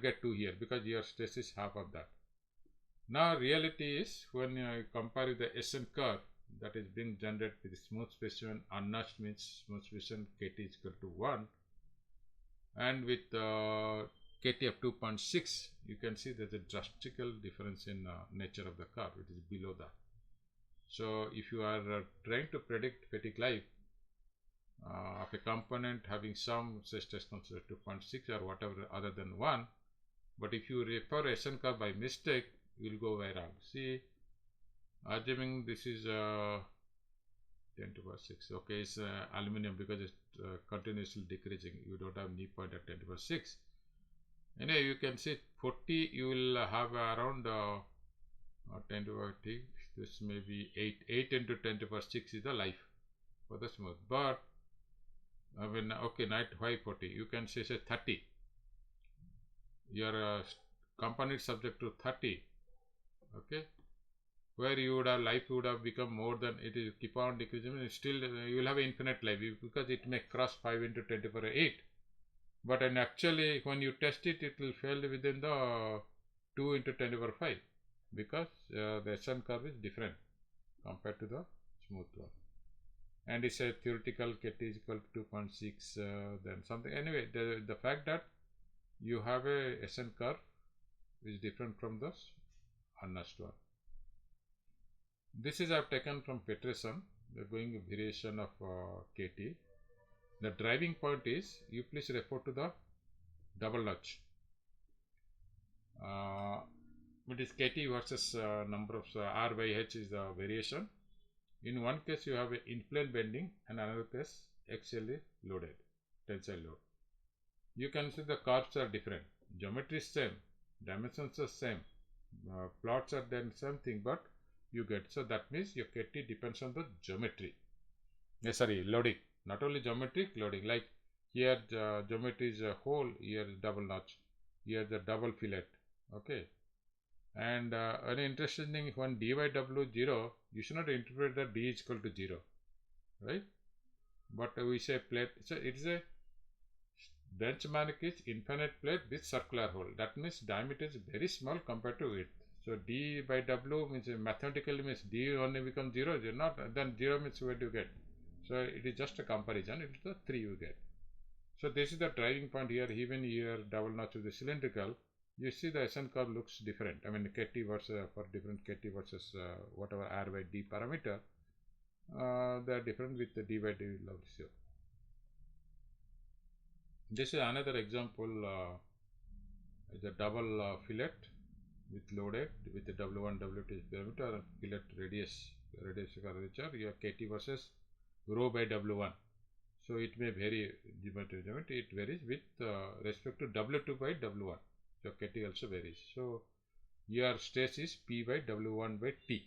get 2 here because your stress is half of that. Now reality is when you compare with the SN curve that is being generated with smooth specimen, unnotched means smooth specimen KT is equal to 1, and with KT of 2.6, you can see there's a drastic difference in nature of the curve. It is below that. So if you are trying to predict fatigue life of a component having some say stress constant 2.6 or whatever other than 1, but if you refer SN curve by mistake, you will go way wrong. See, assuming this is 10 to the power 6, okay, it's aluminum because it's continuously decreasing. You don't have knee point at 10 to the power 6. Anyway, you can see 40, you will have around 10 to the power 6. This may be 8 into 10 to the power 6 is the life for the smooth. But when okay, night 540, you can say 30. Your component is subject to 30. Okay, where you would have life would have become more than it is keep on decreasing, and still you will have infinite life because it may cross 5 into 10 to the power 8. But and actually when you test it, it will fail within the 2 into 10 to the power 5 because the SN curve is different compared to the smooth one. And it's a theoretical KT is equal to 2.6 then something. Anyway, the fact that you have a SN curve is different from the unnotched one. This is I have taken from Peterson, the going variation of KT. The driving point is, you please refer to the double notch. It is KT versus number of R by H is the variation. In one case you have a in-plane bending, and another case axially loaded, tensile load. You can see the curves are different. Geometry is same, dimensions are same, plots are then same thing, but you get, so that means your KT depends on the geometry. Loading, not only geometric, loading. Like here geometry is a hole, here is double notch, here the double fillet. Okay, and very interesting thing, when d by w 0, you should not interpret that d is equal to 0, right? But we say plate, so it is a benchmark is infinite plate with circular hole. That means diameter is very small compared to width. So d by w means mathematically means d only becomes 0, not then 0 means what do you get? So it is just a comparison, it is the 3 you get. So this is the driving point here. Even here double notch with the cylindrical, you see the SN curve looks different. I mean KT versus for different KT versus whatever R by D parameter, they are different with the d by d ratio. This is another example, is a double fillet with loaded with the W1 W2 diameter and fillet radius curvature. Your KT versus rho by W1. So it may vary geometry. It varies with respect to W2 by W1. So KT also varies. So your stress is P by W1 by T.